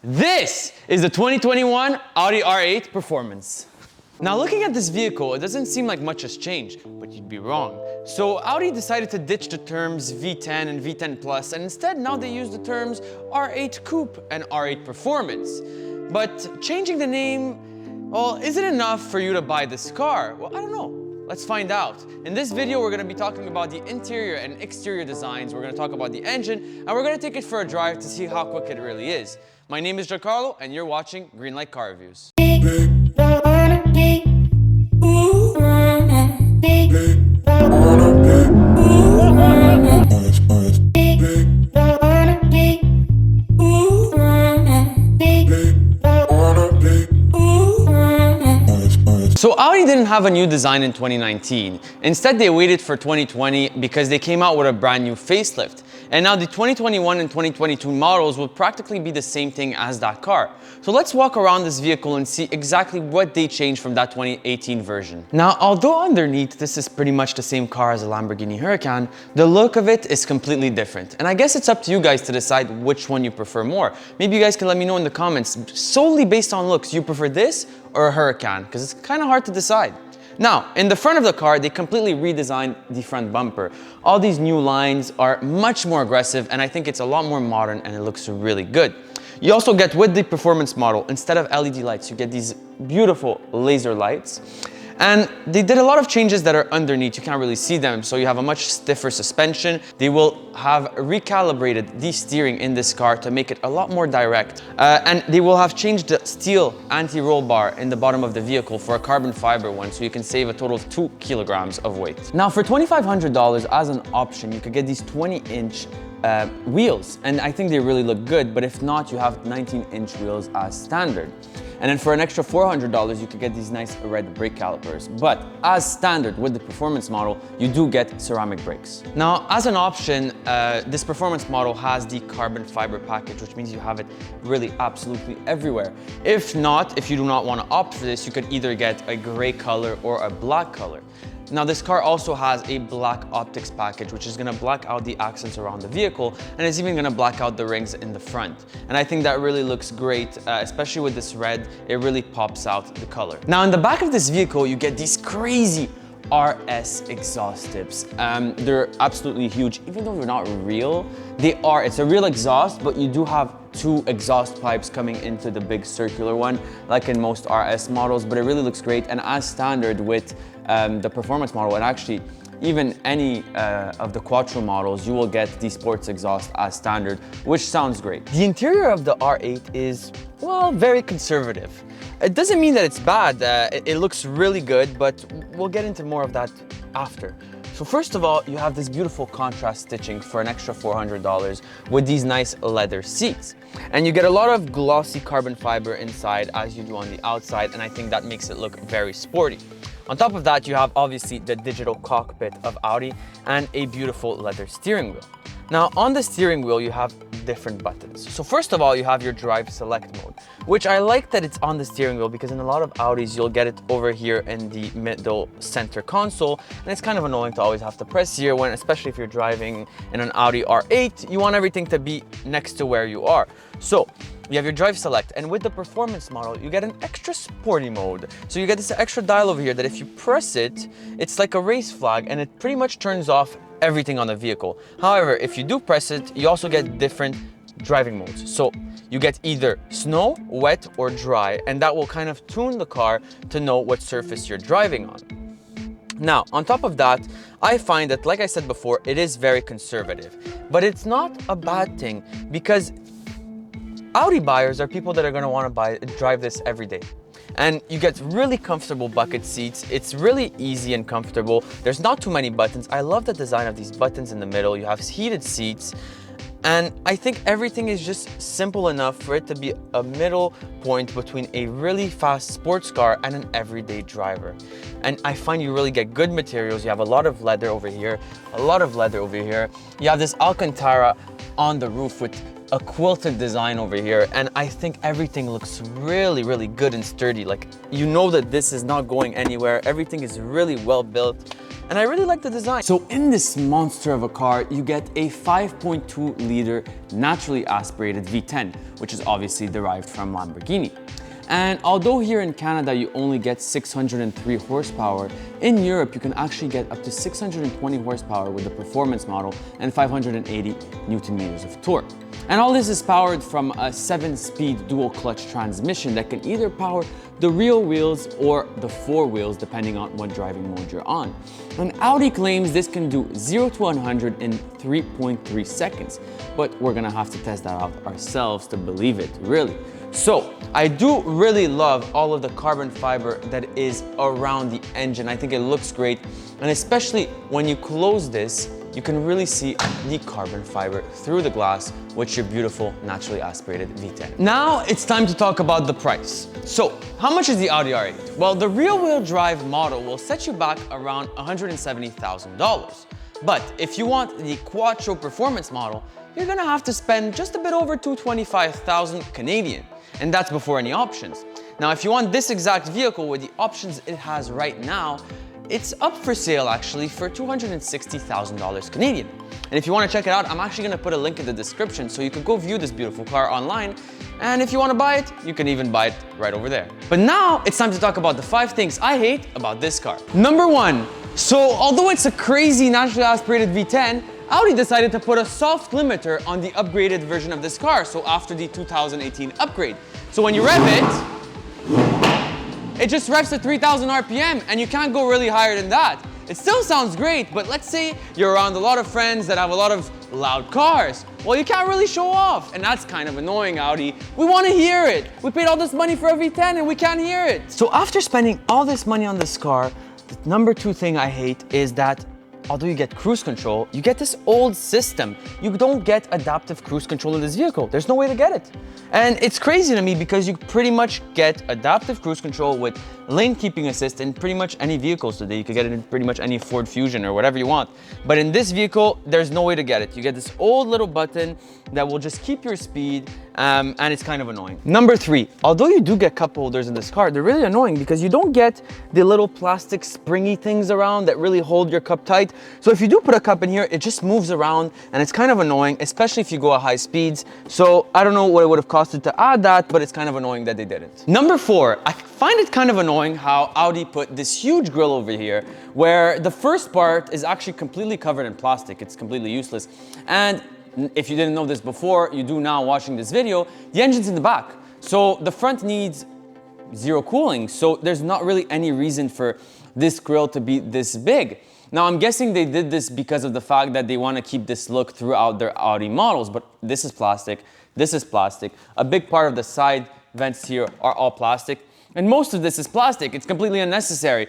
This is the 2021 Audi R8 Performance. Now looking at this vehicle, it doesn't seem like much has changed, but you'd be wrong. So Audi decided to ditch the terms V10 and V10 Plus, and instead now they use the terms R8 Coupe and R8 Performance. But changing the name, well, is it enough for you to buy this car? Well, I don't know. Let's find out. In this video, we're gonna be talking about the interior and exterior designs, we're gonna talk about the engine, and we're gonna take it for a drive to see how quick it really is. My name is Giancarlo, and you're watching Greenlight Car Reviews. So Audi didn't have a new design in 2019. Instead, they waited for 2020 because they came out with a brand new facelift. And now the 2021 and 2022 models will practically be the same thing as that car. So let's walk around this vehicle and see exactly what they changed from that 2018 version. Now, although underneath this is pretty much the same car as a Lamborghini Huracan, the look of it is completely different. And I guess it's up to you guys to decide which one you prefer more. Maybe you guys can let me know in the comments, solely based on looks, you prefer this or a Huracan? Because it's kind of hard to decide. Now, in the front of the car, they completely redesigned the front bumper. All these new lines are much more aggressive, and I think it's a lot more modern and it looks really good. You also get, with the performance model, instead of LED lights, you get these beautiful laser lights. And they did a lot of changes that are underneath. You can't really see them, so you have a much stiffer suspension. They will have recalibrated the steering in this car to make it a lot more direct. And they will have changed the steel anti-roll bar in the bottom of the vehicle for a carbon fiber one, so you can save a total of 2 kilograms of weight. Now for $2,500 as an option, you could get these 20-inch wheels, and I think they really look good, but if not, you have 19-inch wheels as standard. And then for an extra $400, you could get these nice red brake calipers. But as standard with the performance model, you do get ceramic brakes. Now, as an option, this performance model has the carbon fiber package, which means you have it really absolutely everywhere. If not, if you do not want to opt for this, you could either get a gray color or a black color. Now this car also has a black optics package, which is gonna black out the accents around the vehicle, and it's even gonna black out the rings in the front. And I think that really looks great, especially with this red, it really pops out the color. Now in the back of this vehicle, you get these crazy RS exhaust tips. They're absolutely huge, even though they're not real. It's a real exhaust, but you do have 2 exhaust pipes coming into the big circular one, like in most RS models, but it really looks great. And as standard with the performance model, and actually even any of the Quattro models, you will get the sports exhaust as standard, which sounds great. The interior of the R8 is, well, very conservative. It doesn't mean that it's bad, it looks really good, but we'll get into more of that after. So first of all, you have this beautiful contrast stitching for an extra $400 with these nice leather seats. And you get a lot of glossy carbon fiber inside as you do on the outside, and I think that makes it look very sporty. On top of that, you have obviously the digital cockpit of Audi and a beautiful leather steering wheel. Now on the steering wheel, you have different buttons. So first of all, you have your drive select mode, which I like that it's on the steering wheel because in a lot of Audis, you'll get it over here in the middle center console. And it's kind of annoying to always have to press here when, especially if you're driving in an Audi R8, you want everything to be next to where you are. So you have your drive select, and with the performance model, you get an extra sporty mode. So you get this extra dial over here that if you press it, it's like a race flag and it pretty much turns off everything on the vehicle. However, if you do press it, you also get different driving modes. So you get either snow, wet, or dry, and that will kind of tune the car to know what surface you're driving on. Now, on top of that, I find that, like I said before, it is very conservative, but it's not a bad thing because Audi buyers are people that are going to want to drive this every day. And you get really comfortable bucket seats. It's really easy and comfortable. There's not too many buttons. I love the design of these buttons in the middle. You have heated seats. And I think everything is just simple enough for it to be a middle point between a really fast sports car and an everyday driver. And I find you really get good materials. You have a lot of leather over here, a lot of leather over here. You have this Alcantara on the roof with a quilted design over here, and I think everything looks really, really good and sturdy. Like, you know that this is not going anywhere. Everything is really well built. and I really like the design. So in this monster of a car, you get a 5.2 liter naturally aspirated V10, which is obviously derived from Lamborghini. And although here in Canada you only get 603 horsepower, in Europe you can actually get up to 620 horsepower with the performance model and 580 Newton meters of torque. And all this is powered from a 7-speed dual clutch transmission that can either power the rear wheels or the 4 wheels depending on what driving mode you're on. And Audi claims this can do 0 to 100 in 3.3 seconds, but we're gonna have to test that out ourselves to believe it, really. So I do really love all of the carbon fiber that is around the engine. I think it looks great, and especially when you close this, you can really see the carbon fiber through the glass with your beautiful naturally aspirated V10. Now it's time to talk about the price. So how much is the Audi R8? Well, the rear-wheel drive model will set you back around $170,000. But if you want the Quattro performance model, you're gonna have to spend just a bit over $225,000 Canadian. And that's before any options. Now, if you want this exact vehicle with the options it has right now, it's up for sale actually for $260,000 Canadian. And if you want to check it out, I'm actually going to put a link in the description so you can go view this beautiful car online. And if you want to buy it, you can even buy it right over there. But now it's time to talk about the 5 things I hate about this car. Number 1, so although it's a crazy naturally aspirated V10, Audi decided to put a soft limiter on the upgraded version of this car, so after the 2018 upgrade. So when you rev it just revs to 3,000 RPM, and you can't go really higher than that. It still sounds great, but let's say you're around a lot of friends that have a lot of loud cars. Well, you can't really show off, and that's kind of annoying, Audi. We want to hear it. We paid all this money for a V10 and we can't hear it. So after spending all this money on this car, the number 2 thing I hate is that although you get cruise control, you get this old system. You don't get adaptive cruise control in this vehicle. There's no way to get it. And it's crazy to me because you pretty much get adaptive cruise control with lane keeping assist in pretty much any vehicles today. You could get it in pretty much any Ford Fusion or whatever you want. But in this vehicle, there's no way to get it. You get this old little button that will just keep your speed, and it's kind of annoying. Number 3, although you do get cup holders in this car, they're really annoying because you don't get the little plastic springy things around that really hold your cup tight. So if you do put a cup in here, it just moves around and it's kind of annoying, especially if you go at high speeds. So I don't know what it would have costed to add that, but it's kind of annoying that they didn't. Number 4, I find it kind of annoying how Audi put this huge grille over here where the first part is actually completely covered in plastic. It's completely useless. And if you didn't know this before, you do now watching this video, the engine's in the back. So the front needs 0 cooling. So there's not really any reason for this grille to be this big. Now I'm guessing they did this because of the fact that they want to keep this look throughout their Audi models, but this is plastic, this is plastic. A big part of the side vents here are all plastic. And most of this is plastic. It's completely unnecessary.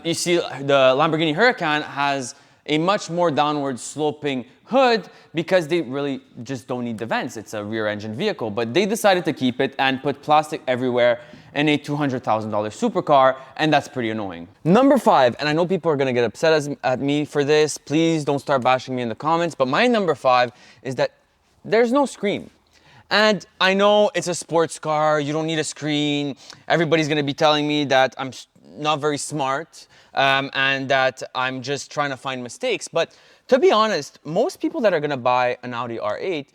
You see the Lamborghini Huracan has a much more downward sloping hood because they really just don't need the vents. It's a rear engine vehicle, but they decided to keep it and put plastic everywhere in a $200,000 supercar, and that's pretty annoying. Number 5, and I know people are gonna get upset at me for this. Please don't start bashing me in the comments, but my number 5 is that there's no screen. And I know it's a sports car, you don't need a screen. Everybody's gonna be telling me that I'm not very smart and that I'm just trying to find mistakes. But to be honest, most people that are gonna buy an Audi R8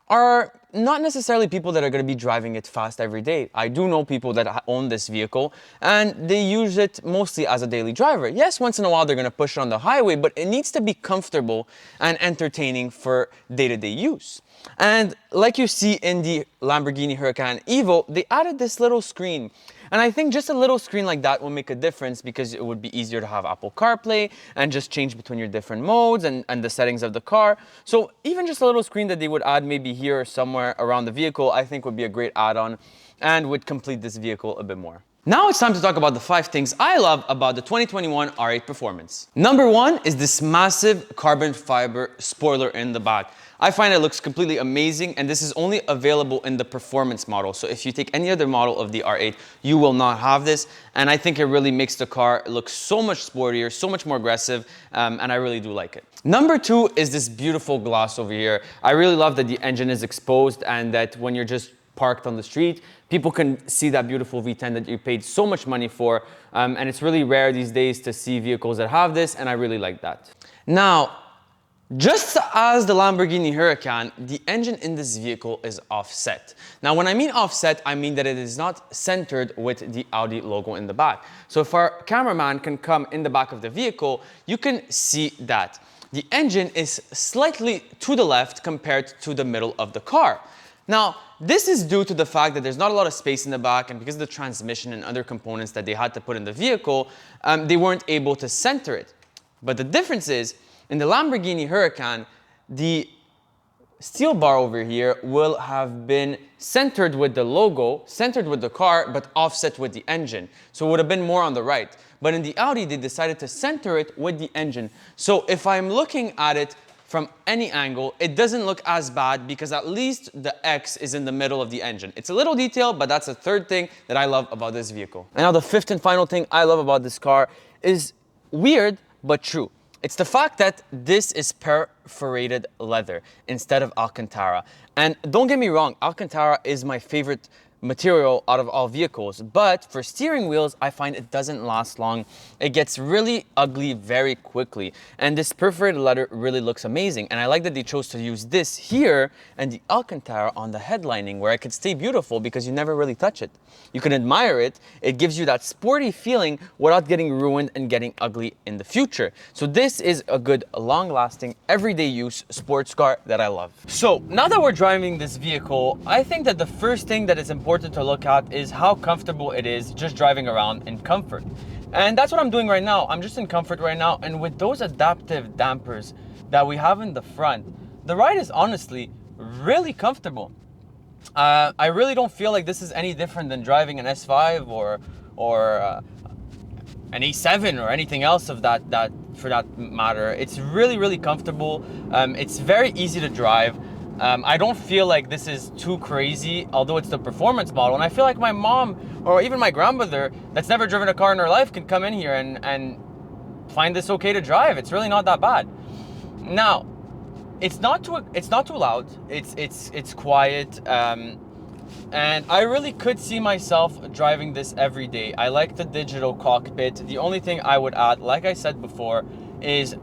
are not necessarily people that are going to be driving it fast every day. I do know people that own this vehicle and they use it mostly as a daily driver. Yes, once in a while they're going to push it on the highway, but it needs to be comfortable and entertaining for day-to-day use. And like you see in the Lamborghini Huracan Evo, they added this little screen. And I think just a little screen like that will make a difference because it would be easier to have Apple CarPlay and just change between your different modes and the settings of the car. So even just a little screen that they would add maybe here or somewhere around the vehicle, I think would be a great add-on and would complete this vehicle a bit more. Now it's time to talk about the 5 things I love about the 2021 R8 Performance. Number 1 is this massive carbon fiber spoiler in the back. I find it looks completely amazing, and this is only available in the performance model. So if you take any other model of the R8, you will not have this. And I think it really makes the car look so much sportier, so much more aggressive, and I really do like it. Number 2 is this beautiful gloss over here. I really love that the engine is exposed and that when you're just parked on the street, people can see that beautiful V10 that you paid so much money for. And it's really rare these days to see vehicles that have this, and I really like that. Now, just as the Lamborghini Huracan, the engine in this vehicle is offset. Now, when I mean offset, I mean that it is not centered with the Audi logo in the back. So if our cameraman can come in the back of the vehicle, you can see that the engine is slightly to the left compared to the middle of the car. Now, this is due to the fact that there's not a lot of space in the back, and because of the transmission and other components that they had to put in the vehicle, they weren't able to center it. But the difference is, in the Lamborghini Huracan, the steel bar over here will have been centered with the logo, centered with the car, but offset with the engine. So it would have been more on the right. But in the Audi, they decided to center it with the engine. So if I'm looking at it from any angle, it doesn't look as bad because at least the X is in the middle of the engine. It's a little detail, but that's the third thing that I love about this vehicle. And now the fifth and final thing I love about this car is weird, but true. It's the fact that this is perforated leather instead of Alcantara. And don't get me wrong, Alcantara is my favorite material out of all vehicles, but for steering wheels, I find it doesn't last long. It gets really ugly very quickly. And this perforated leather really looks amazing. And I like that they chose to use this here and the Alcantara on the headlining where it could stay beautiful because you never really touch it. You can admire it. It gives you that sporty feeling without getting ruined and getting ugly in the future. So this is a good, long-lasting, everyday use sports car that I love. So now that we're driving this vehicle, I think that the first thing that is important to look at is how comfortable it is just driving around in comfort. And that's what I'm doing right now. I'm just in comfort right now. And with those adaptive dampers that we have in the front, the ride is honestly really comfortable. I really don't feel like this is any different than driving an S5 or an A7 or anything else of that for that matter. It's really, really comfortable. It's very easy to drive. I don't feel like this is too crazy, although it's the performance model. And I feel like my mom or even my grandmother that's never driven a car in her life can come in here and find this okay to drive. It's really not that bad. Now, it's not too loud. It's quiet. And I really could see myself driving this every day. I like the digital cockpit. The only thing I would add, like I said before, is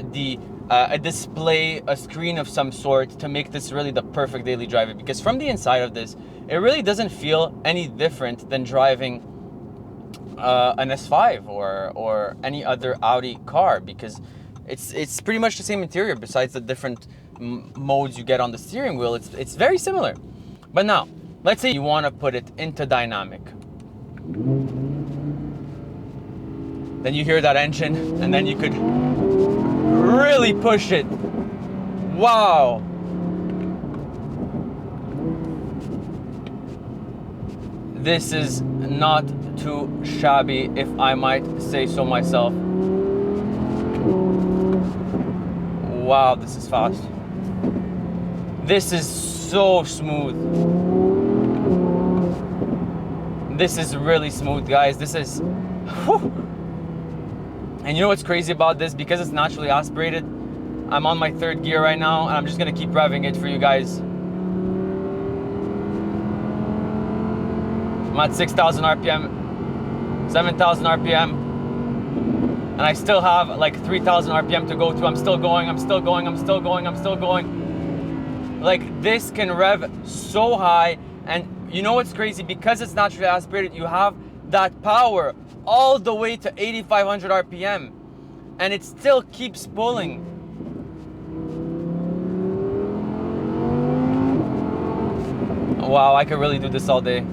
a display, a screen of some sort to make this really the perfect daily driver. Because from the inside of this, it really doesn't feel any different than driving an S5 or any other Audi car, because it's pretty much the same interior besides the different modes you get on the steering wheel. It's very similar. But now, let's say you want to put it into dynamic. Then you hear that engine, and then you could really push it. Wow. This is not too shabby, if I might say so myself. Wow, this is fast. This is so smooth. This is really smooth, guys. This is... Whew. And you know what's crazy about this? Because it's naturally aspirated, I'm on my third gear right now, and I'm just gonna keep revving it for you guys. I'm at 6,000 RPM, 7,000 RPM, and I still have like 3,000 RPM to go through. I'm still going, I'm still going, I'm still going, I'm still going. Like, this can rev so high, and you know what's crazy? Because it's naturally aspirated, you have that power all the way to 8,500 RPM, and it still keeps pulling. Wow, I could really do this all day.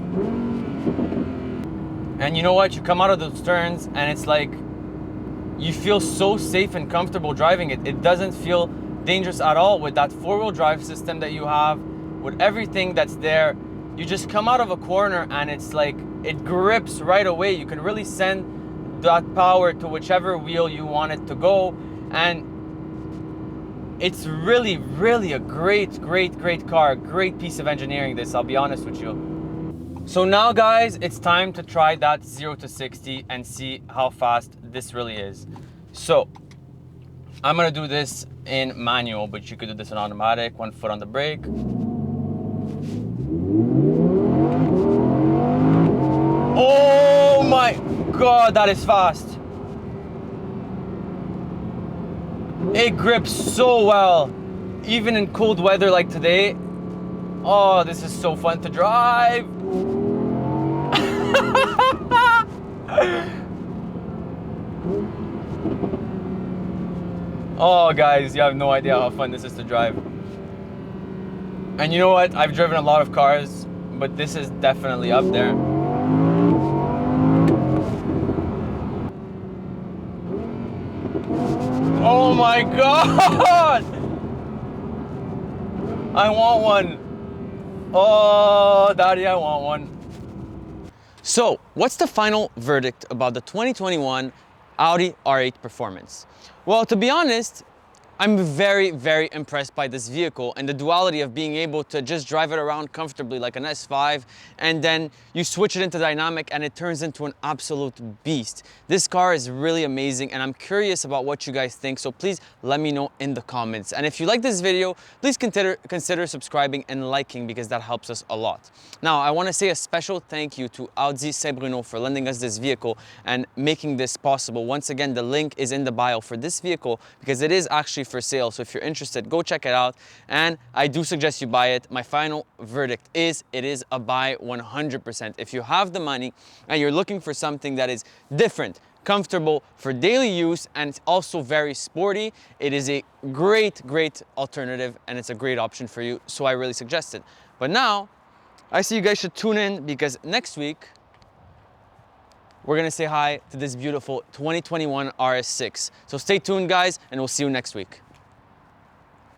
And you know what? You come out of those turns and it's like, you feel so safe and comfortable driving it. It doesn't feel dangerous at all with that four-wheel drive system that you have, with everything that's there. You just come out of a corner and it's like, it grips right away. You can really send that power to whichever wheel you want it to go. And it's really, really a great, great, great car. Great piece of engineering, this, I'll be honest with you. So now, guys, it's time to try that 0 to 60 and see how fast this really is. So I'm gonna do this in manual, but you could do this in automatic. 1 foot on the brake. God, that is fast. It grips so well, even in cold weather like today. Oh, this is so fun to drive. Oh, guys, you have no idea how fun this is to drive. And you know what? I've driven a lot of cars, but this is definitely up there. Oh my God! I want one. Oh, Daddy, I want one. So, what's the final verdict about the 2021 Audi R8 performance? Well, to be honest, I'm very, very impressed by this vehicle and the duality of being able to just drive it around comfortably like an S5, and then you switch it into dynamic and it turns into an absolute beast. This car is really amazing and I'm curious about what you guys think, so please let me know in the comments. And if you like this video, please consider subscribing and liking, because that helps us a lot. Now, I want to say a special thank you to Audi St-Bruno for lending us this vehicle and making this possible. Once again, the link is in the bio for this vehicle because it is actually for sale. So if you're interested, go check it out. And I do suggest you buy it. My final verdict is it is a buy 100%. If you have the money and you're looking for something that is different, comfortable for daily use, and it's also very sporty, it is a great alternative and it's a great option for you. So I really suggest it. But now I see you guys should tune in, because next week we're gonna say hi to this beautiful 2021 RS6. So stay tuned, guys, and we'll see you next week.